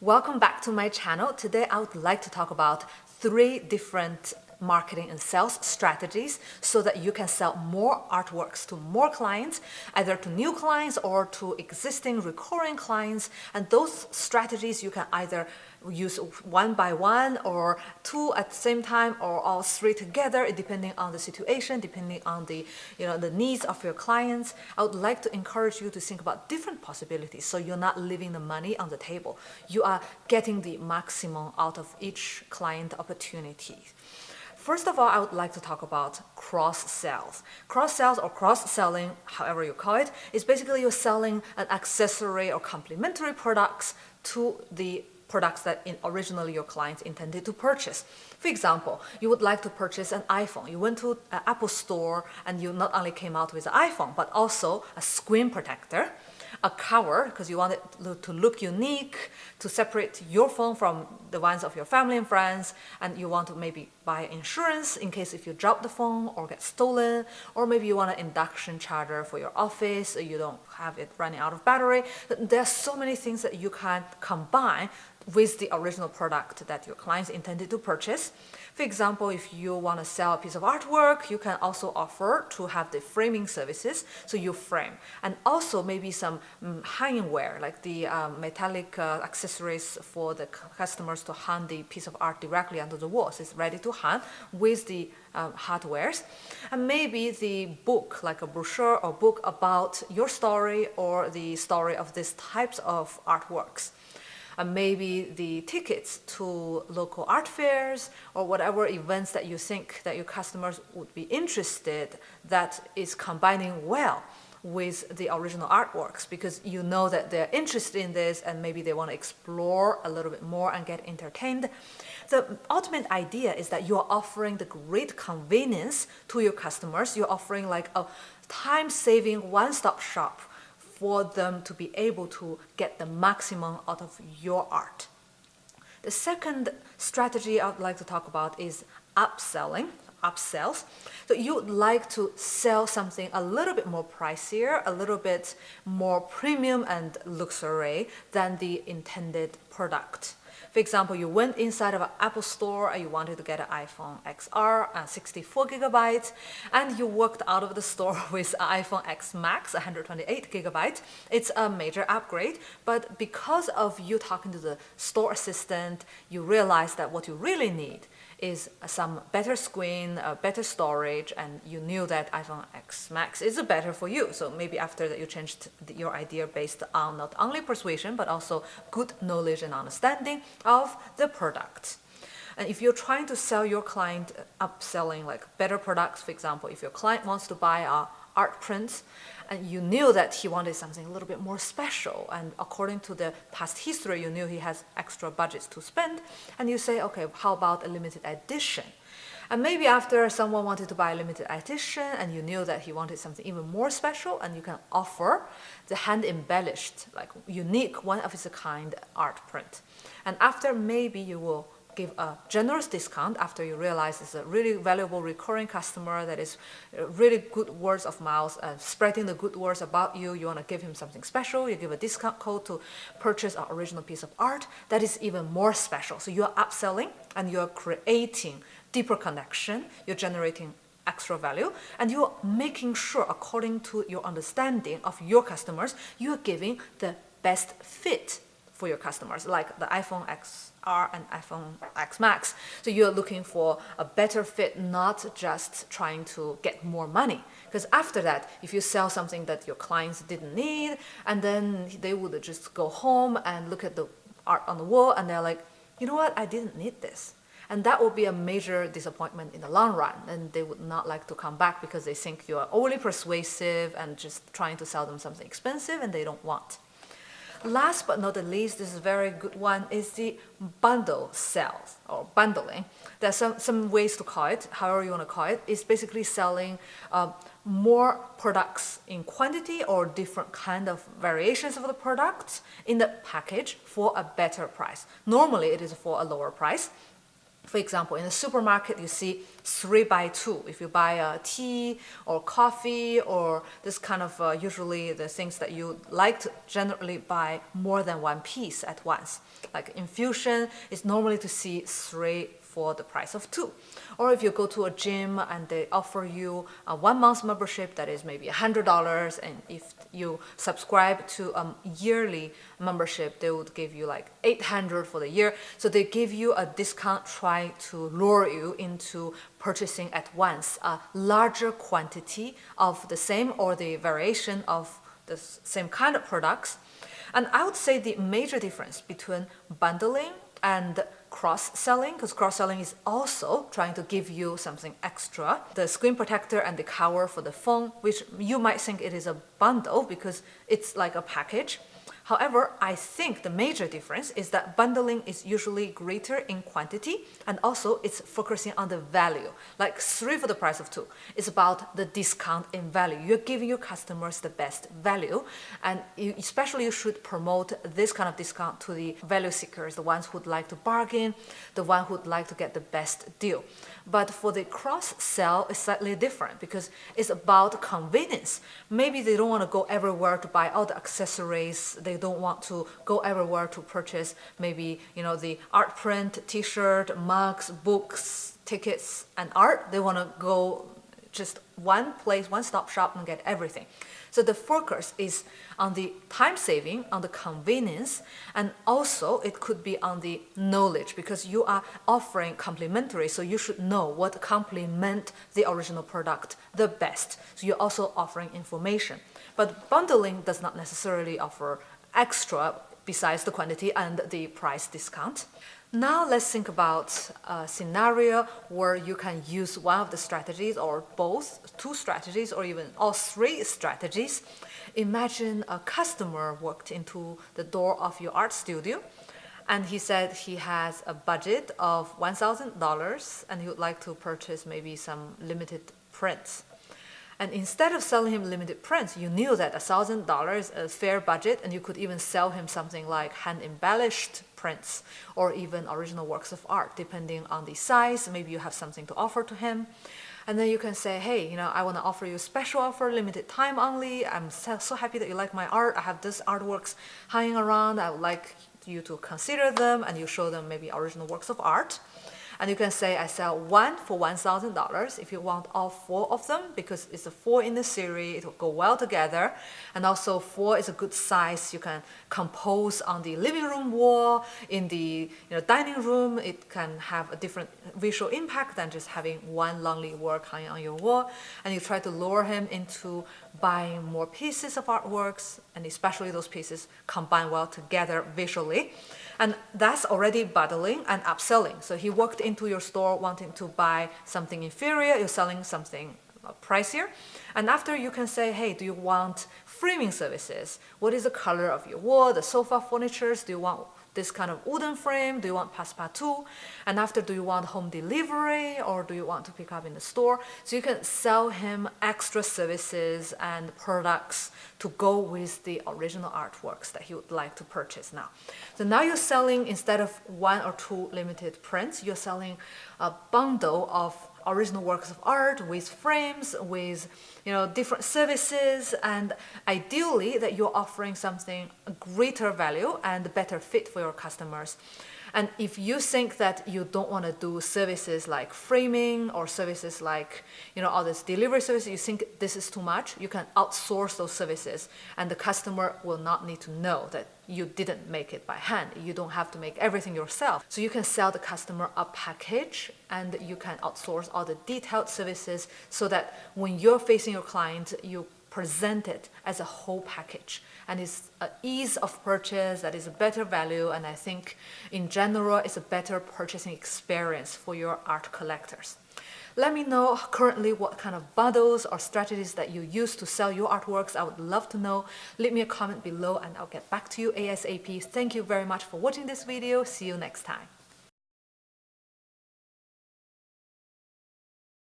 Welcome back to my channel. Today I would like to talk about 3 different marketing and sales strategies so that you can sell more artworks to more clients, either to new clients or to existing recurring clients. And those strategies you can either use one by one or 2 at the same time or all 3 together, depending on the situation, depending on the needs of your clients. I would like to encourage you to think about different possibilities so you're not leaving the money on the table. You are getting the maximum out of each client opportunity. First of all, I would like to talk about cross-sales. Cross-sales or cross-selling, however you call it, is basically you're selling an accessory or complementary products to the products that originally your clients intended to purchase. For example, you would like to purchase an iPhone. You went to an Apple store and you not only came out with an iPhone, but also a screen protector, a cover, because you want it to look unique, to separate your phone from the ones of your family and friends, and you want to maybe buy insurance in case if you drop the phone or get stolen, or maybe you want an induction charger for your office so you don't have it running out of battery. There are so many things that you can combine with the original product that your clients intended to purchase. For example, if you want to sell a piece of artwork, you can also offer to have the framing services, so you frame. And also maybe some hanging ware, like the metallic accessories for the customers to hang the piece of art directly onto the walls. It's ready to hang with the hardwares. And maybe the book, like a brochure or book about your story or the story of these types of artworks. And maybe the tickets to local art fairs or whatever events that you think that your customers would be interested, that is combining well with the original artworks, because you know that they're interested in this and maybe they want to explore a little bit more and get entertained. The ultimate idea is that you're offering the great convenience to your customers. You're offering like a time-saving one-stop shop for them to be able to get the maximum out of your art. The second strategy I would like to talk about is upselling, upsells. So you would like to sell something a little bit more pricier, a little bit more premium and luxury than the intended product. For example, you went inside of an Apple store and you wanted to get an iPhone XR and 64 gigabytes, and you walked out of the store with an iPhone X Max, 128 gigabytes. It's a major upgrade, but because of you talking to the store assistant, you realize that what you really need is some better screen, better storage, and you knew that iPhone X Max is better for you. So maybe after that you changed your idea based on not only persuasion, but also good knowledge and understanding of the product. And if you're trying to sell your client upselling like better products, for example, if your client wants to buy a art prints and you knew that he wanted something a little bit more special, and according to the past history you knew he has extra budgets to spend, and you say, okay, how about a limited edition? And maybe after someone wanted to buy a limited edition and you knew that he wanted something even more special, and you can offer the hand embellished, like unique, one of its kind art print. And after maybe you will give a generous discount after you realize it's a really valuable recurring customer that is really good words of mouth, spreading the good words about you. You want to give him something special. You give a discount code to purchase an original piece of art that is even more special. So you're upselling and you're creating deeper connection. You're generating extra value, and you're making sure, according to your understanding of your customers, you're giving the best fit for your customers, like the iPhone XR and iPhone X Max. So you're looking for a better fit, not just trying to get more money. Because after that, if you sell something that your clients didn't need, and then they would just go home and look at the art on the wall, and they're like, you know what, I didn't need this. And that would be a major disappointment in the long run, and they would not like to come back because they think you are overly persuasive and just trying to sell them something expensive and they don't want. Last but not the least, this is a very good one, is the bundle sales or bundling. There's some ways to call it, however you want to call it. It's basically selling more products in quantity or different kind of variations of the products in the package for a better price. Normally it is for a lower price. For example, in a supermarket, you see 3 by 2. If you buy a tea or coffee or this kind of usually the things that you like to generally buy more than one piece at once. Like infusion is normally to see 3 for the price of 2. Or if you go to a gym and they offer you a 1 month membership that is maybe $100, and if you subscribe to a yearly membership, they would give you like $800 for the year. So they give you a discount, try to lure you into purchasing at once a larger quantity of the same or the variation of the same kind of products. And I would say the major difference between bundling and cross-selling, because cross-selling is also trying to give you something extra, the screen protector and the cover for the phone, which you might think it is a bundle because it's like a package. However, I think the major difference is that bundling is usually greater in quantity, and also it's focusing on the value. Like 3 for the price of 2. It's about the discount in value. You're giving your customers the best value, and especially you should promote this kind of discount to the value seekers, the ones who'd like to bargain, the one who'd like to get the best deal. But for the cross-sell, it's slightly different because it's about convenience. Maybe they don't want to go everywhere to buy all the accessories. They don't want to go everywhere to purchase maybe, the art print, t-shirt, mugs, books, tickets, and art. They want to go just one place, one-stop shop and get everything. So the focus is on the time saving, on the convenience, and also it could be on the knowledge because you are offering complementary, so you should know what complement the original product the best. So you're also offering information. But bundling does not necessarily offer extra besides the quantity and the price discount. Now let's think about a scenario where you can use one of the strategies or both, 2 strategies or even all 3 strategies. Imagine a customer walked into the door of your art studio and he said he has a budget of $1,000 and he would like to purchase maybe some limited prints. And instead of selling him limited prints, you knew that $1,000 is a fair budget, and you could even sell him something like hand-embellished prints or even original works of art, depending on the size. Maybe you have something to offer to him. And then you can say, hey, I want to offer you a special offer, limited time only. I'm so happy that you like my art. I have these artworks hanging around. I would like you to consider them, and you show them maybe original works of art. And you can say, I sell 1 for $1,000 if you want all 4 of them, because it's a 4 in the series, it will go well together. And also 4 is a good size. You can compose on the living room wall, in the dining room. It can have a different visual impact than just having one lonely work hanging on your wall. And you try to lure him into buying more pieces of artworks, and especially those pieces combine well together visually. And that's already bundling and upselling. So he walked into your store wanting to buy something inferior, you're selling something pricier. And after you can say, hey, do you want framing services? What is the color of your wall, the sofa furnitures? Do you want this kind of wooden frame? Do you want passe-partout? And after, do you want home delivery or do you want to pick up in the store? So you can sell him extra services and products to go with the original artworks that he would like to purchase now. So now you're selling, instead of 1 or 2 limited prints, you're selling a bundle of original works of art with frames, with different services, and ideally that you're offering something greater value and better fit for your customers. And if you think that you don't want to do services like framing or services like all this delivery services, you think this is too much, you can outsource those services, and the customer will not need to know that you didn't make it by hand. You don't have to make everything yourself. So you can sell the customer a package, and you can outsource all the detailed services so that when you're facing your client, you present it as a whole package, and it's an ease of purchase that is a better value, and I think in general it's a better purchasing experience for your art collectors. Let me know currently what kind of bundles or strategies that you use to sell your artworks. I would love to know. Leave me a comment below and I'll get back to you ASAP. Thank you very much for watching this video. See you next time.